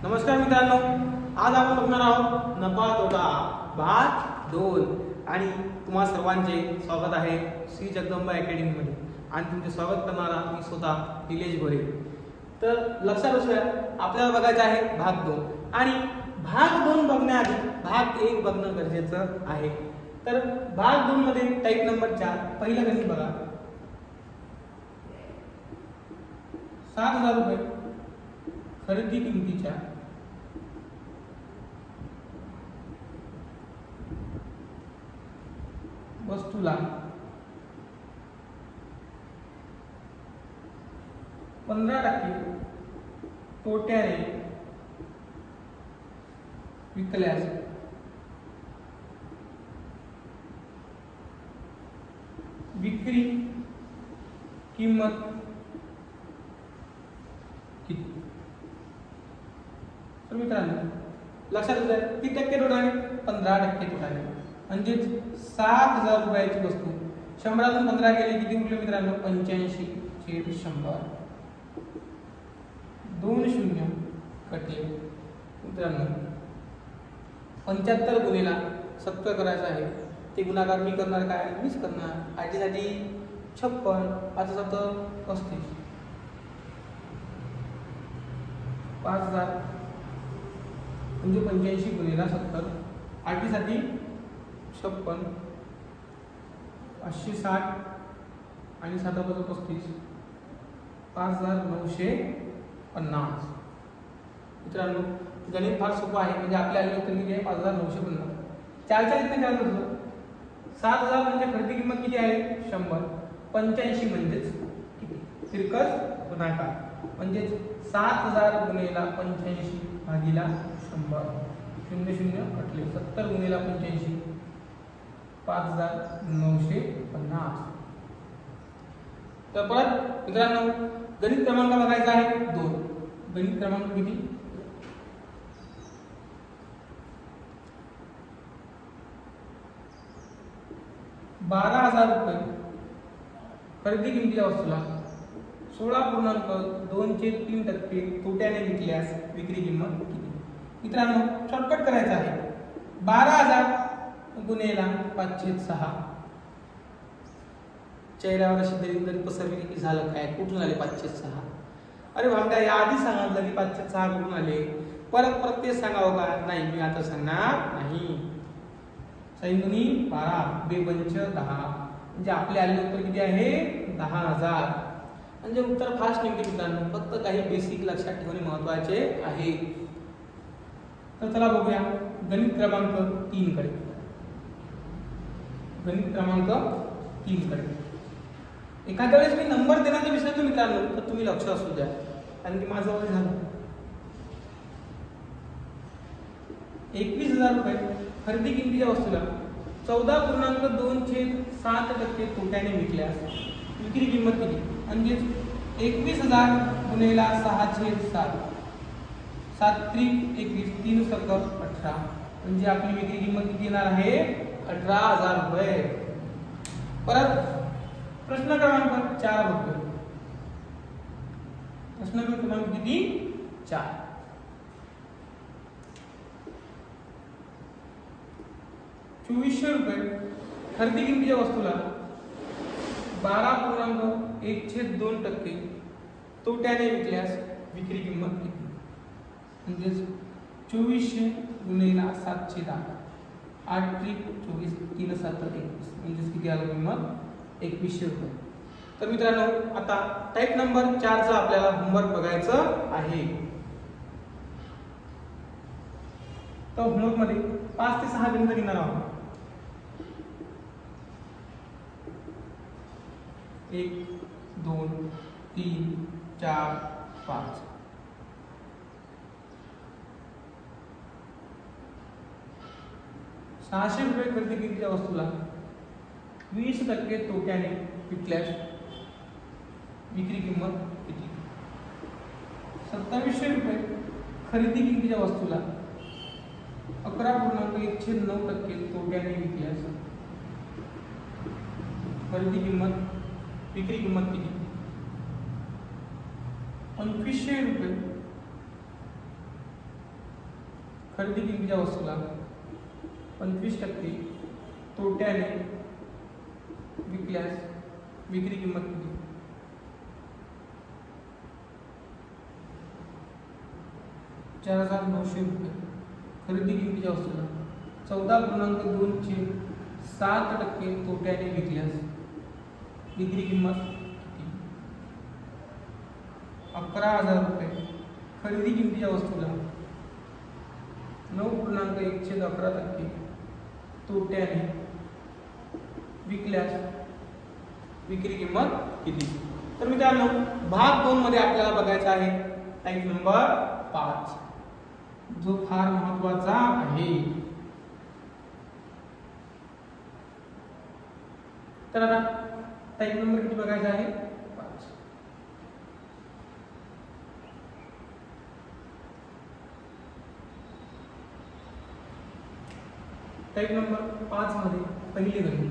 नमस्कार मित्रांनो, आज आपण बघणार आहोत नफा तोटा भाग 2 आणि तुम्हा सर्वांचे स्वागत आहे श्री जगदंबा अकॅडमीमध्ये आणि तुमचे स्वागत करणारा मी स्वतः निलेश भोरे। तर लक्षात असू द्या, आपल्याला बघायचा आहे भाग 2 आणि भाग 2 बघण्याआधी भाग 1 बघणं गरजेचं आहे। तर भाग 2 मध्ये टाईप नंबर 4 पहिलं गणित बघा। 7,000 रुपये खरेदी किमतीच्या वस्तूला 15% तोट्याने विकल्यास विक्री किंमत किती? तर मित्रांनो लक्षात घ्या, किती टक्के तोटाने? 15% तोटाने। म्हणजे 7,000 रुपयाची वस्तू 100तून 15 गेले किती उरले मित्रांनो? 85/100। 2 शून्य कटले मित्रांनो। 75 गुणिले 70 करायचं आहे, ते गुणाकार मी करणार, काय मीच करणार। आठीसाठी 56, 5 7 35, 5,000 म्हणजे 85 गुणिले 70। आठीसाठी 56, 560 आणि 7 35, 5,950। मित्रांनो गणित फार सोपं आहे, म्हणजे आपल्या आले तर किती आहे? 5,950। 4च्या इथने काय होतं? 7,000 म्हणजे खरेदी किंमत किती आहे? 100। 85 म्हणजेच किती? तिरकस गुणाकार, म्हणजे 7,000 गुणिले 85 भागिले 100। 0 0 कटले। 70 गुणिले 85, 5,950। तर परत मित्रांनो गणित क्रमांक बघायचा आहे 2। गणित क्रमांक किती? 12,000 रुपये खरेदी किमतीच्या वस्तूला 16.23% तोट्याने विकल्यास विक्री किंमत किती? मित्रांनो शॉर्टकट करायचं आहे। 12,000 गुणिले 5/6। चेहऱ्यावर अशी दरी पसरली की झालं काय? कुठून आले 5/6? अरे भामट्या, या आधी सांगितलं की 5/6 कुठून आले? परत तेच सांगावं का? नाही, मी आता सांगणार नाही। 6×2 12, 2×5 10, म्हणजे आपले आले उत्तर किती आहे? 10,000। म्हणजे उत्तर फास्ट निघते मित्रांनो, फक्त काही बेसिक लक्षात ठेवणे महत्त्वाचे आहे। तर चला बघूया गणित क्रमांक 3 कडे। गणित क्रमांक 3 कडे एखाद्या वेळेस मी नंबर देण्याचं विसरतो मित्रांनो, तर तुम्ही लक्ष असू द्या, कारण की माझं वय झालं। 21,000 रुपये खरेदी किमतीच्या वस्तूला 14.27% तोट्याने विकल्यास विक्री किंमत किती? म्हणजे 21,000 गुणिले 6/7, 7×3 = 21, 3 × 18, म्हणजे आपली विक्री किंमत किती येणार आहे? 18,000 रुपये। परत प्रश्न क्रमांक 4 बघतो। प्रश्न क्रमांक किती? 4। 2400 रुपये खरेदी किमतीच्या वस्तूला 12.1/2% तोट्याने विकल्यास विक्री किंमत किती? म्हणजे 2400 गुणिले 710, 8×3 = 24, 3 × 7 = 21, म्हणजे किती आलं किंमत? 2100 रुपये। तर मित्रांनो आता टाईप नंबर 4 चा आपल्याला होमवर्क बघायचं आहे। तर होमवर्क मध्ये 5 ते 6 बिंदू घेणार आहोत। 1 2 3 4 5। 600 रुपये खरेदी किमतीच्या वस्तूला 20% तोट्याने विकल्यास विक्री किंमत किती? 2700 रुपये खरेदी किमतीच्या वस्तूला 11.1/9% तोट्याने विकल्यास खरेदी किंमत विक्री किंमत किती? 2500 रुपये खरेदी किमतीच्या वस्तूला 25% तोट्याने विकल्यास विक्री किंमत किती? 4,900 रुपये. खरेदी किमतीच्या वस्तूला 14.2 चे 7% तोट्याने विकल्यास विक्री किंमत किती? 11,000 रुपये. खरेदी किमतीच्या वस्तूला 9.1/11% तोट्याने विकल्यास विक्री किंमत किती? तर मित्रांनो भाग 2 मध्ये आपल्याला बघायचा आहे टाईप नंबर 5 जो फार महत्वाचा आहे. तर आता टाईप नंबर किती बघायचा आहे? 5. टाईप नंबर 5 मध्ये पहिली घटना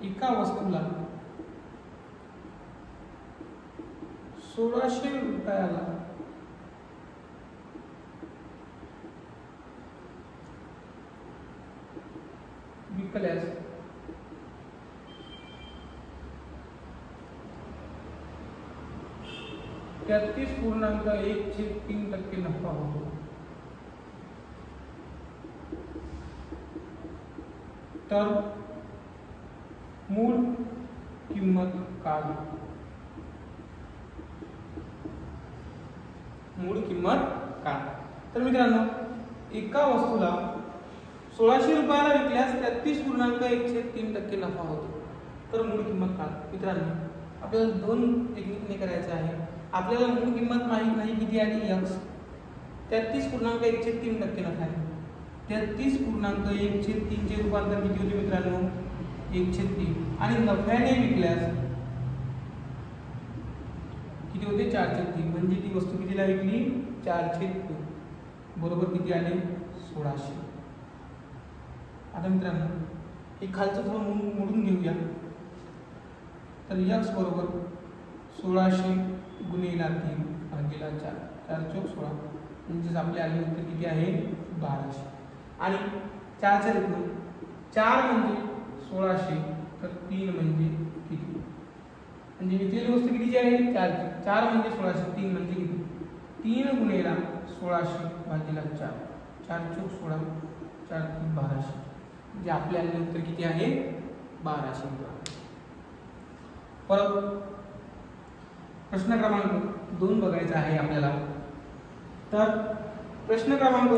एका वस्तूला 1600 रुपयाला विकल्यास 33.1/3% नफा होतो. तर मूळ किंमत काय? मूळ किंमत काय? तर मित्रांनो एका वस्तूला 1600 रुपयाला विकल्यास 33.1/3% नफा होतो. तर मूळ किंमत काय? मित्रांनो आपल्याला 2 टेक्निकने करायचं आहे. आपल्याला मूळ किंमत माहित नाही किती आली x 33.1/3% नफा आहे. 33.1/3 चे रूपांतर किती होते मित्रांनो? 1/3 आणि नफ्याने विकल्यास किती होते? 4/3 म्हणजे ती वस्तू कितीला विकली? 4/3 बरोबर किती आले? 1600. आता मित्रांनो हे खालचं थोडं मोडून घेऊया. तर x बरोबर 1600 गुणिले 3 भागिले 4 4 चौक 16 म्हणजे आपले आले उत्तर किती आहे? 1200. आणि 4 च्या रूपात 4 म्हणजे 1600 तर 3 म्हणजे किती? म्हणजे विकलेली वस्तू कितीची आहे? 4 4 म्हणजे 1600 3 म्हणजे किती? 3 गुणिले 1600 भागिले 4 4 चौक 16 4 3 1200 म्हणजे आपले आलेले उत्तर किती आहे? 1200. परत प्रश्न क्रमांक 2 बघायचा आहे आपल्याला. तर प्रश्न क्रमांक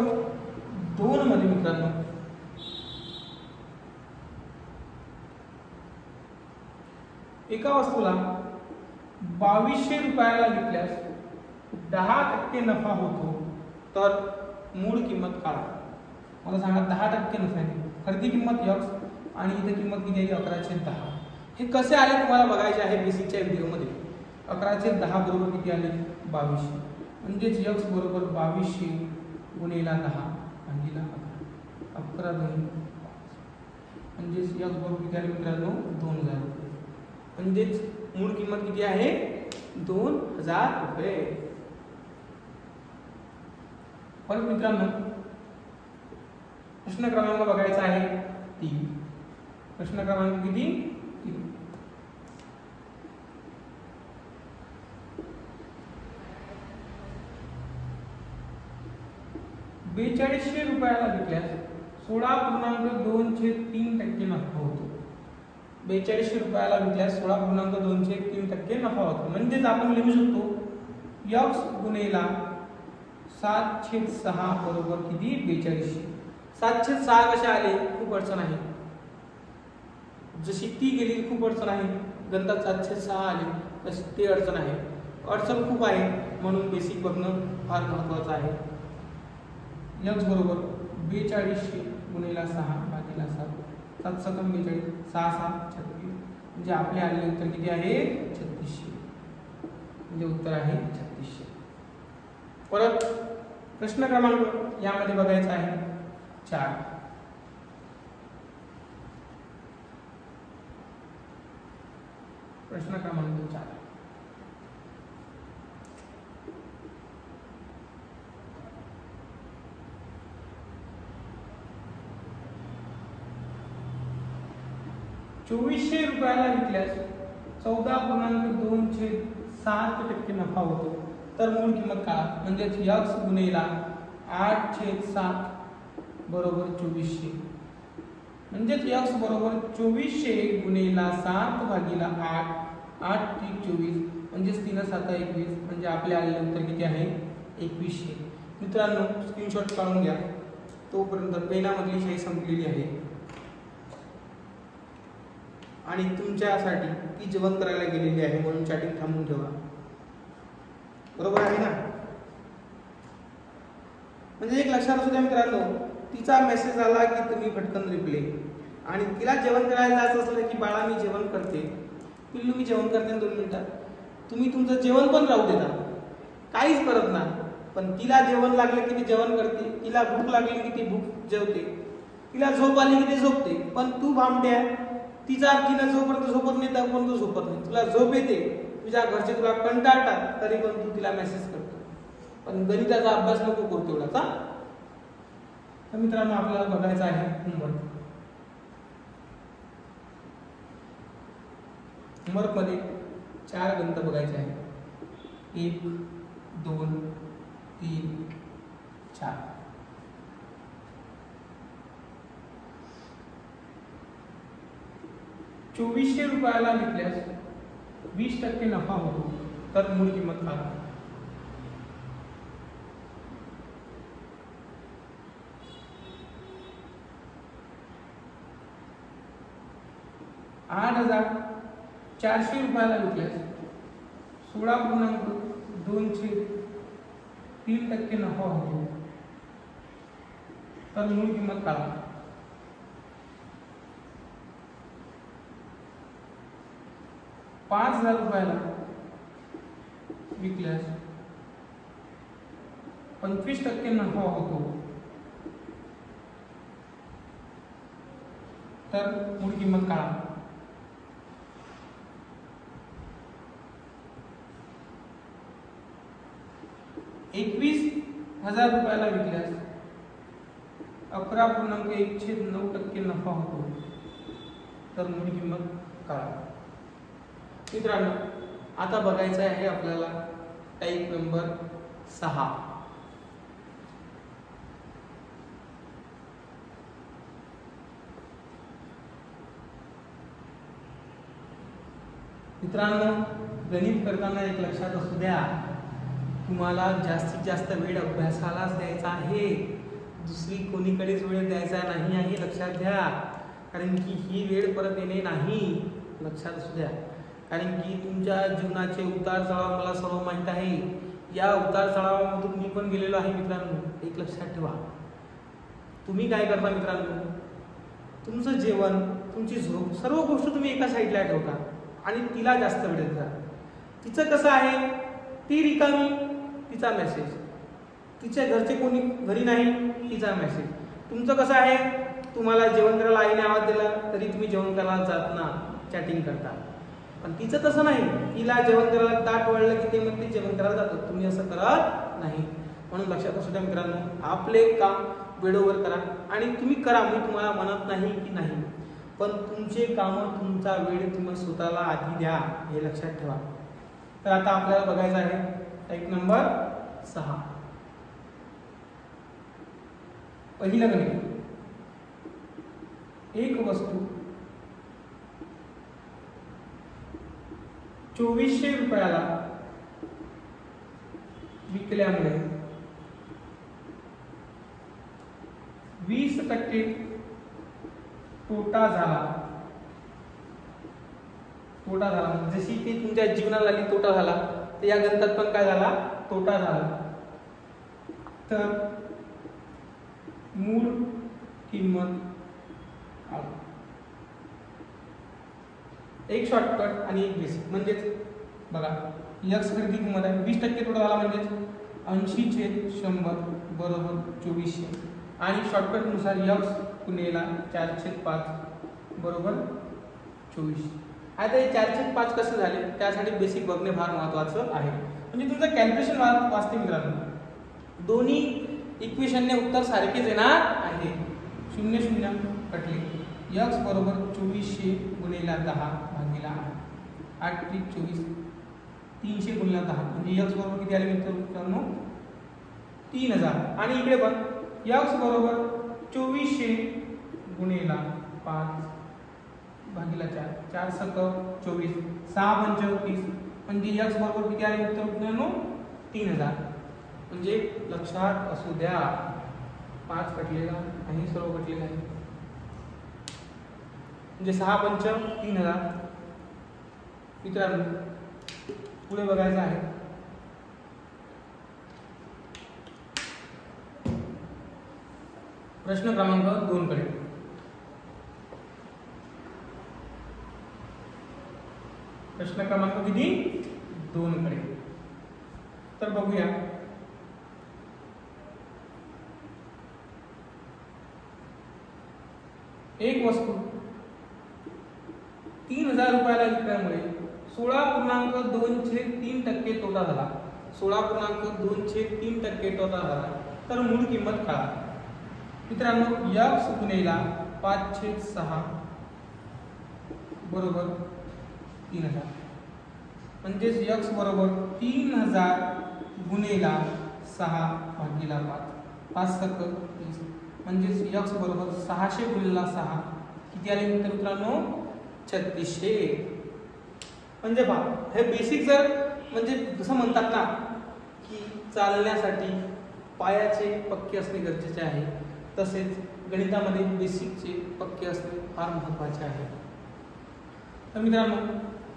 2 मध्ये मित्रांनो एका वस्तूला 2200 रुपयाला विकल्यास 10% नफा होतो. तर मूळ किंमत काय? मला सांगा 10% नफ्याने खरेदी किंमत x आणि इथे किंमत किती आहे? 11/10. हे कसे आले तुम्हाला बघायचे आहे बेसिकच्या व्हिडिओमध्ये. 11/10 बरोबर किती आले? 2200 म्हणजेच x बरोबर 2200 गुणिले 10 भागिले 11 2 म्हणजेच x बरोबर किती आले मित्रांनो? 2000 रुपये. म्हणजेच मूळ किंमत किती आहे? 2000 रुपये. परत मित्रांनो प्रश्न क्रमांक बघायचा आहे 3. प्रश्न क्रमांक किती? 3. ₹4200 रुपयाला विकल्यास 16.2/3% नफा होतो. 4200 रुपयाला विकल्यास 16.2/3% नफा होतो. म्हणजेच आपण लिहू शकतो x गुणिले 7/6 बरोबर किती? 4200. 7/6 कशा आले? खूप अडचण आहे. जशी ती गेली खूप अडचण आहे. गणितात 7/6 आले तशी ती अडचण आहे. अडचण खूप आहे म्हणून बेसिक बघणं फार महत्त्वाचं आहे. x बरोबर 4200 गुणिले 6 भागिले 7 7 7 42 6 6 36 म्हणजे आपले आलेले उत्तर किती आहे? 3600. म्हणजे उत्तर आहे 3600. परत प्रश्न क्रमांक यामध्ये बघायचा आहे 4. प्रश्न क्रमांक 4. ₹2400 विकल्यास 14.27% नफा होतो. तर मूळ किंमत काढा. म्हणजेच x गुणिले 8/7 बरोबर 2400. म्हणजेच x बरोबर 2400 गुणिले 7/8 8×3=24 म्हणजेच 3×7=21 म्हणजे आपल्या आलेले उत्तर किती आहे 2100. मित्रांनो स्क्रीनशॉट काढून घ्या. तोपर्यंत पेनामधली शाई संपलेली आहे आणि तुमच्यासाठी ती जेवण करायला गेलेली आहे म्हणून चॅटिंग थांबवून ठेवा. बरोबर आहे ना? म्हणजे एक लक्षात असू द्या मित्रांनो, तिचा मेसेज आला की तुम्ही पटकन रिप्ले आणि तिला जेवण करायला जायचं असलं की बाळा मी जेवण करते, पिल्लू मी जेवण करते 2 मिनिटात. तुम्ही तुमचं जेवण पण राहू देता, काहीच करत नाही. पण तिला जेवण लागलं की ती जेवण करते, तिला भूक लागली की ती भूक जेवते, तिला झोप आली की ती झोपते. पण तू भामट्या तिनं जोपर्यंत झोपत नाही तोपर्यंत झोपत नाही. तुला झोप येते, तुझ्या घरचे तुला कंटाळतात तरी पण तू तिला मेसेज करतो. पण गणिताचा अभ्यास नको करू तेवढाचा. तर मित्रांनो आपल्याला बघायचं आहे होमवर्क मध्ये 4 गणित बघायचे आहे. 1 2 3 4. ₹2400 विकल्यास 20% नफा होतो. तर मूळ किंमत काढा. ₹8,400 विकल्यास 16.203% नफा होतो. तर मूळ किंमत काढा. ₹5,000 विकल्यास 25% नफा होतो. तर मूळ किंमत काढा. ₹21,000 विकल्यास 11.109% नफा होतो. तर मूळ किंमत काढा. मित्रांनो आता बघायचं आहे आपल्याला टाईप नंबर 6. मित्रांनो गणित करताना एक लक्षात असू द्या, तुम्हाला जास्तीत जास्त वेळ अभ्यासालाच द्यायचा आहे, दुसरी कोणीकडेच वेळ द्यायचा नाही आहे. लक्षात घ्या, कारण की ही वेळ परत येणे नाही. लक्षात असू द्या, कारण की तुमच्या जीवनाचे उतार चढाव मला सर्व माहीत आहे. या उतार चढावामधून मी पण गेलेलो आहे मित्रांनो. एक लक्षात ठेवा, तुम्ही काय करता मित्रांनो, तुमचं जेवण तुमची झोप सर्व गोष्ट तुम्ही एका साईडला ठेवता आणि तिला जास्त वेळ देता. तिचं कसं आहे, ती रिकामी, तिचा मेसेज, तिच्या घरचे कोणी घरी नाही, तिचा मेसेज. तुमचं कसं आहे, तुम्हाला जेवण करायला आईने आवाज दिला तरी तुम्ही जेवण करायला जात ना, चॅटिंग करता. पण तिचं तसं नाही, तिला जेवण करायला ताट वाढलं की ते मग ते जेवण करायला जातात. तुम्ही असं करत नाही. म्हणून लक्षात असू द्या मित्रांनो, आपले काम वेळेवर करा आणि तुम्ही करा, मी तुम्हाला म्हणत नाही की नाही, पण तुमचे कामं तुमचा वेळ तुम्ही स्वतःला आधी द्या, हे लक्षात ठेवा. तर आता आपल्याला बघायचं आहे टाईप नंबर 6. पहिलं गणित. एक वस्तू ₹2400 विकल्यामुळे 20% तोटा झाला. जशी की तुमच्या जीवनाला तोटा झाला, तर या गणितात पण काय झाला, तोटा झाला. तर मूळ किंमत एक शॉर्टकट आणि एक बेसिक. म्हणजेच बघा, x खरेदी किंमत आहे, 20% तोटा झाला म्हणजेच 80/100 बरोबर 2400 आणि शॉर्टकट नुसार x गुणिले 4/5 बरोबर 2400. आता हे 4/5 कसे झाले त्यासाठी बेसिक बघणे फार महत्त्वाचं आहे. म्हणजे तुमचं कॅल्क्युलेशन वाचते मित्रांनो. दोन्ही इक्वेशनने उत्तर सारखेच येणार आहे. 0 0 कटले. x बरोबर 2400 गुणिले 10 भागिले 8 3 24 300 गुणिले 10 म्हणजे x बरोबर किती आले मित्रांनो 3000. आणि इकडे पण x बरोबर 2400 गुणिले 5 भागिले 4 4 सक 24 6 पंच 30 म्हणजे x बरोबर किती आले मित्रांनो 3000. म्हणजे लक्षात असू द्या 5 कटलेला आणि सर्व कटलेला आहे म्हणजे 6 पंच 3000. मित्रांनो पुढे बघायचं आहे. प्रश्न क्रमांक 2 कडे. प्रश्न क्रमांक किती 2 कडे. तर बघूया. एक वस्तू 3000 रुपयाला विकल्यामुळे 16.23% तोटा झाला. 16.23% तोटा झाला तर मूळ किंमत काढा. मित्रांनो x गुणिले 5/6 बरोबर 3000 म्हणजे x बरोबर 3000 गुणिले 6 भागिले 5 सक 30 म्हणजे x बरोबर 600 गुणिले 6 किती आले मित्रांनो 3600. म्हणजे पहा हे बेसिक जर म्हणजे जसं म्हणतात ना की चालण्यासाठी पायाचे पक्के असणे गरजेचे आहे तसेच गणितामध्ये बेसिकचे पक्के असणे फार महत्त्वाचे आहे. तर मित्रांनो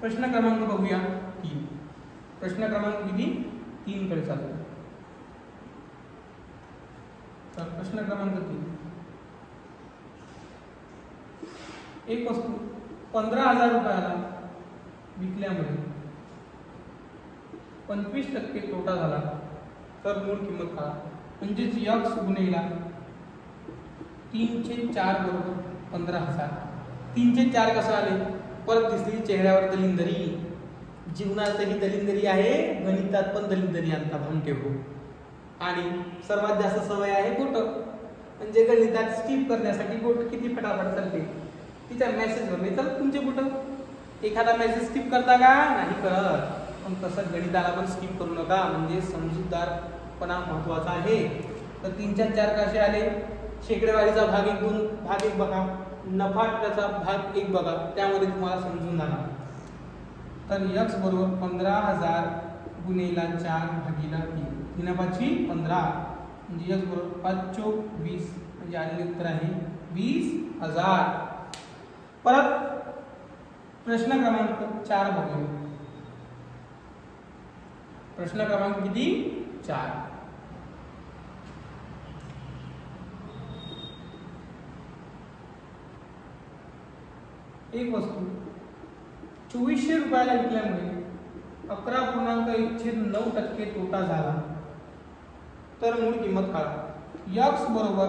प्रश्न क्रमांक बघूया 3. प्रश्न क्रमांक किती 3 कडे चालू. तर प्रश्न क्रमांक 3. एक वस्तू 15,000 रुपयाला विकल्यामुळे 25% तोटा झाला तर मूळ किंमत काढा. म्हणजेच x गुणिले 3/4 बरोबर 15,000. 3/4 कसं आले परत दिसली चेहऱ्यावर दलिंदरी. जीवनातही दलिंदरी आहे गणितात पण दलिंदरी आणता भान ठेवू. आणि सर्वात जास्त सवय आहे बोट म्हणजे गणितात स्किप करण्यासाठी बोट किती फटाफट चालते तिच्या मेसेजवर नाही तर तुमचे बोट एखादा मेसेज स्किप करता का नाही करत. पण तसं गणिताला पण स्किप करू नका म्हणजे समजूतदारपणा महत्त्वाचा आहे. तर 3/4 कसे आले शेकडेवारीचा भाग 1 भाग 1 बघा नफा त्याचा भाग 1 बघा त्यामध्ये तुम्हाला समजून जाणार. तर x बरोबर 15,000 गुणिले 4 भागिले 3 नफाची 15 म्हणजे x बरोबर 5 चौक 20 म्हणजे आलेले उत्तर आहे 20,000. परत प्रश्न क्रमांक 4 बघूया. प्रश्न क्रमांक किती 4. एक वस्तू 2400 रुपयाला विकल्यामुळे 11.1/9% तोटा झाला तर मूळ किंमत काढा. x बरोबर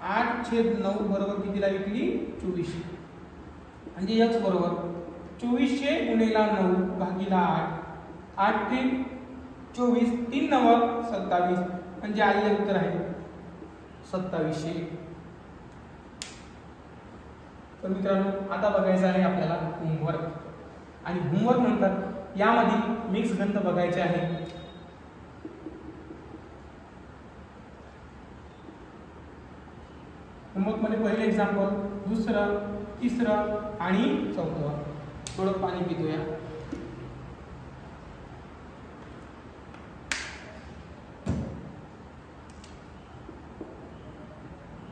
8/9 बरोबर कितीला विकली 2400 म्हणजे x बरोबर 2400 गुणिले 9 भागिले 8 8 ते 24 3 9 27 म्हणजे आलेले उत्तर आहे 2700. तर मित्रांनो आता बघायचं आहे आपल्याला होमवर्क. आणि होमवर्क नंतर यामध्ये मिक्स गणित बघायचे आहे. होमवर्क मध्ये पहिले एक्झाम्पल दुसरं तिसरं आणि चौथं. थोडं पाणी पितोया.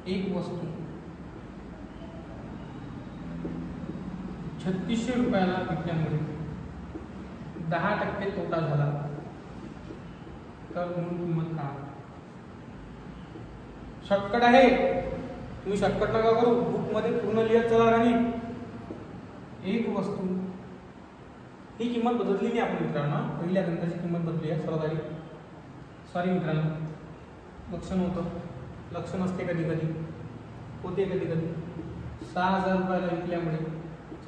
एक वस्तू 3600 रुपयाला विकल्यामुळे 10% तोटा झाला तर मूळ किंमत काय. शॉर्टकट आहे तुम्ही शॉर्टकट नका करू बुक मध्ये पूर्ण लिहत चला. आणि एक वस्तू ही किंमत बदलली नाही आपण मित्रांनो. पहिल्या गणिताची किंमत बदलली आहे सर्व तारीख. सॉरी मित्रांनो लक्ष नव्हतं. लक्ष नसते कधी कधी होते कधी कधी. 6,000 रुपयाला विकल्यामुळे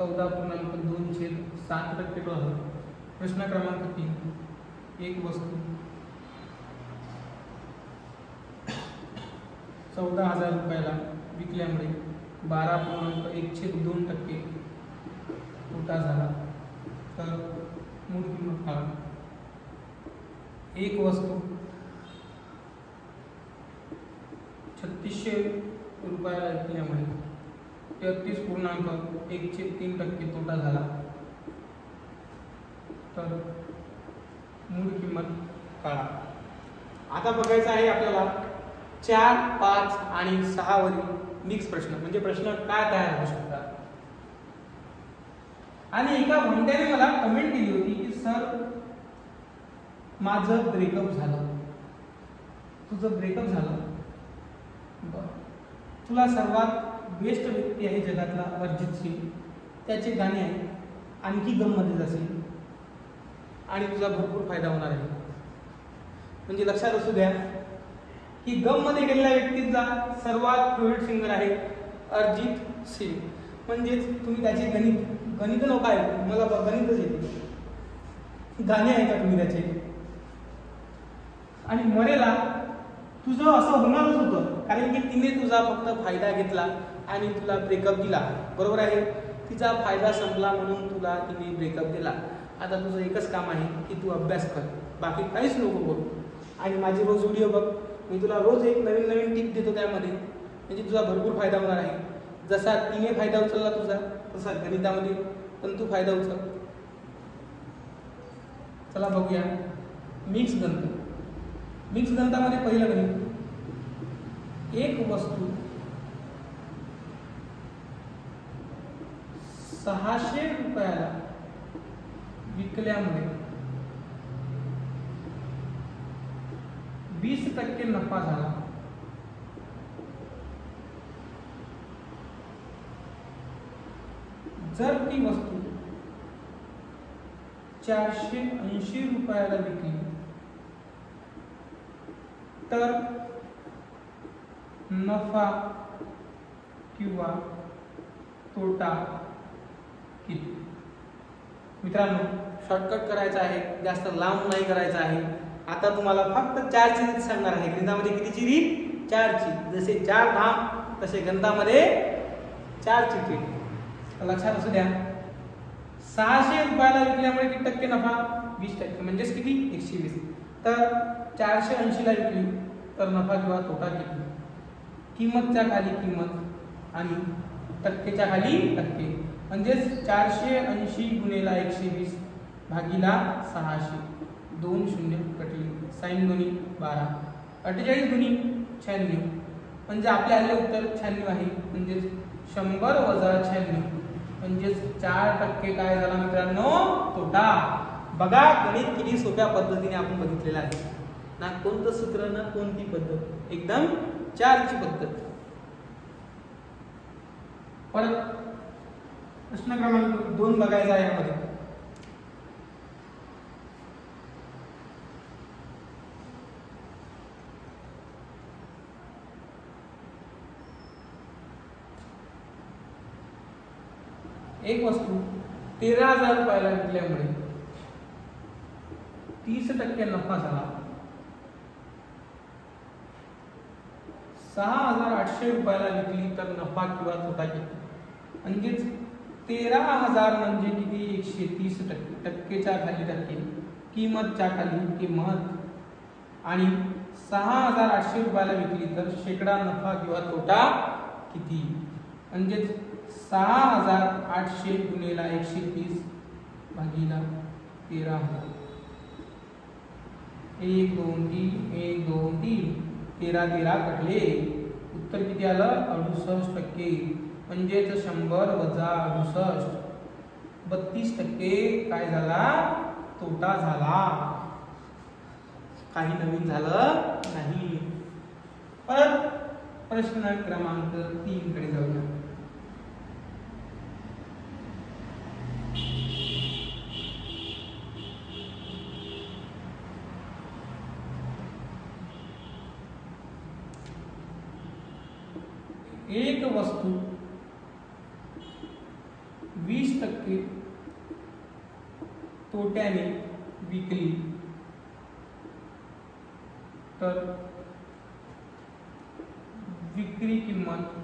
14.2/7% झालं. प्रश्न क्रमांक 3, एक वस्तू 14,000 रुपयाला विकल्यामुळे 12.1/2% तोटा झाला, तर मूळ किंमत काढा. एक वस्तू 3,600 रुपयाला विकल्यामुळे 33.1/3% तोटा झाला, तर मूळ किंमत काढा. आता बघायचं आहे आपल्याला 4, 5 आणि 6 वरील मिक्स प्रश्न, म्हणजे प्रश्न काय तयार होऊ शकतात. आणि एका भंड्याने मला कमेंट केली होती की सर माझं ब्रेकअप झालं. तुझं ब्रेकअप झालं, तुला सर्वात बेस्ट व्यक्ती आहे जगातला अरिजित सिंग, त्याचे गाणे आहे, आणखी गममध्ये असेल आणि तुझा भरपूर फायदा होणार आहे. म्हणजे लक्षात असू द्या की गम मध्ये गेलेल्या व्यक्तीचा सर्वात फेवरेट सिंगर आहे अरिजित सिंग. म्हणजेच तुम्ही त्याचे गणित नका ऐकू, मला गणितच येते, गाणे ऐका तुम्ही त्याचे. आणि मरेला तुझं असं होणारच होतं, कारण की तिने तुझा फक्त फायदा घेतला आणि तुला ब्रेकअप दिला. बरोबर आहे, तिचा फायदा संपला म्हणून तुला तिने ब्रेकअप दिला. आता तुझं एकच काम आहे की तू अभ्यास कर, बाकी काहीच नको बोलू. आणि माझे रोज व्हिडिओ बघ, मी तुला रोज एक नवीन टिप देतो त्यामध्ये, म्हणजे तुझा भरपूर फायदा होणार आहे. जसा तिने फायदा उचलला तुझा, तसा गणितामध्ये पण तू फायदा उचल. चला बघूया मिक्स गणित. मिक्स गणितामध्ये पहिलं गणित, एक वस्तू 600 रुपयाला विकल्यामुळे 20% नफा झाला, जर ती वस्तू 480 रुपयाला विकली तर नफा किंवा तोटा किती. मित्रांनो शॉर्टकट करायचा आहे, जास्त लांब नाही करायचा आहे. आता तुम्हाला फक्त 4ची रीत सांगणार आहे. गणितामध्ये कितीची रीत? 4ची. जसे 4 धाम तसे गणितामध्ये 4ची रीत. लक्षात असू द्या. 600 रुपयाला विकल्यामुळे किती टक्के नफा? 20%, म्हणजेच किती? 120. तर 480 ला विकली तर नफा किंवा तोटा किती? किंमतच्या खाली किंमत आणि टक्केच्या खाली टक्के, म्हणजेच 480 गुणिले 120 भागिला 600, 2 शून्य कटली, साइन दोन्ही 12, 48 गुणी 96, म्हणजे आपले आले उत्तर 96 आहे. म्हणजेच 100 वजा 96, म्हणजेच 4% काय झाला मित्रांनो? तोटा. बघा गणित किती सोप्या पद्धतीने आपण बघितलेलं आहे. ना कोणतं सूत्र ना कोणती पद्धत, एकदम 4ची पद्धत. परत प्रश्न क्रमांक 2 बघायचा आहे यामध्ये. एक वस्तू 13,000 रुपयाला विकल्यामुळे 30% नफा झाला, 6,800 रुपयाला विकली तर नफा किंवा तोटा किती? म्हणजेच 13,000 म्हणजे किती? 130%, टक्केच्या खाली टक्के, किंमतच्या खाली किंमत, आणि 6,800 रुपयाला विकली तर शेकडा नफा किंवा तोटा किती? म्हणजेच 6,800 गुणिले 130 भागिला 13,000, 1 2 3 1 2 3 13 13 कटले, उत्तर किती आलं? 68%. म्हणजेच 100 वजा 68, 32% काय झाला? तोटा झाला. काही नवीन झालं नाही. परत प्रश्न क्रमांक 3 कडे जाऊया. एक वस्तू 20% तोट्याने विकली तर विक्री किंमत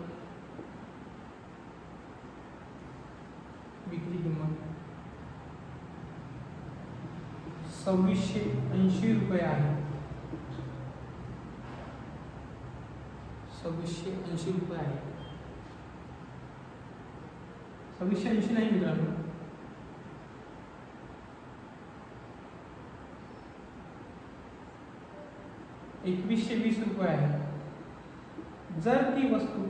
2680 रुपये आहे. 2680 रुपये आहे. 2680 नाही मित्रांनो, 2120 रुपये आहे. जर ती वस्तू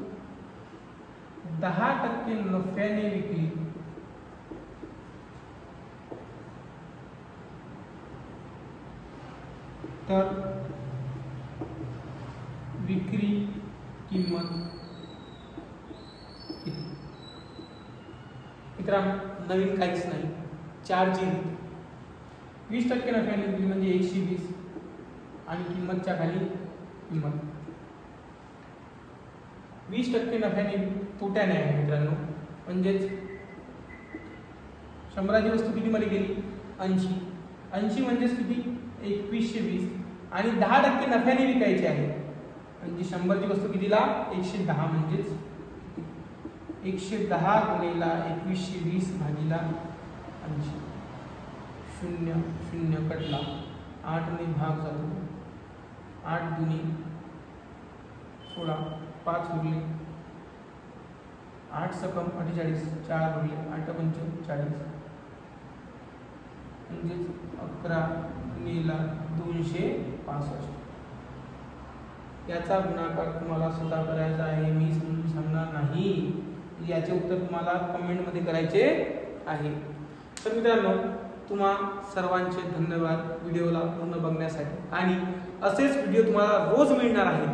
10% नफ्याने विकली तर विक्री किंमत किती? मित्रांनो नवीन काहीच नाही, 4 जी 20% नफ्याने विकली म्हणजे 120 आणि किंमतच्या खाली किंमत. 20% नफ्याने तोट्याने आहे मित्रांनो, म्हणजेच 100ची वस्तू किती मध्ये गेली? 80 म्हणजेच किती? 2120 आणि 10% नफ्याने विकायची आहे म्हणजे 100ची वस्तू कितीला? 110 म्हणजेच 110 गुणिला 2120 भागिला 80. 0 0 कटला, 8 ने भाग जातो, 8 दुनी 16, 5 उरले, 8 सकम 48, 4 उरले, 8 पंच 40 म्हणजेच 11 गुणिला 265. याचा गुणाकार तुम्हाला सुद्धा करायचा आहे, मी समजून सांगणार नाही, याचे उत्तर तुम्हाला कमेंटमध्ये करायचे आहे. तर मित्रांनो तुम्हा सर्वांचे धन्यवाद व्हिडिओला पूर्ण बघण्यासाठी. आणि असेच व्हिडिओ तुम्हाला रोज मिळणार आहे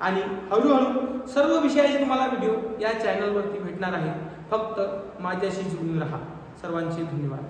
आणि हळूहळू सर्व विषयाचे तुम्हाला व्हिडिओ या चॅनलवरती भेटणार आहे. फक्त माझ्याशी जोडून राहा. सर्वांचे धन्यवाद.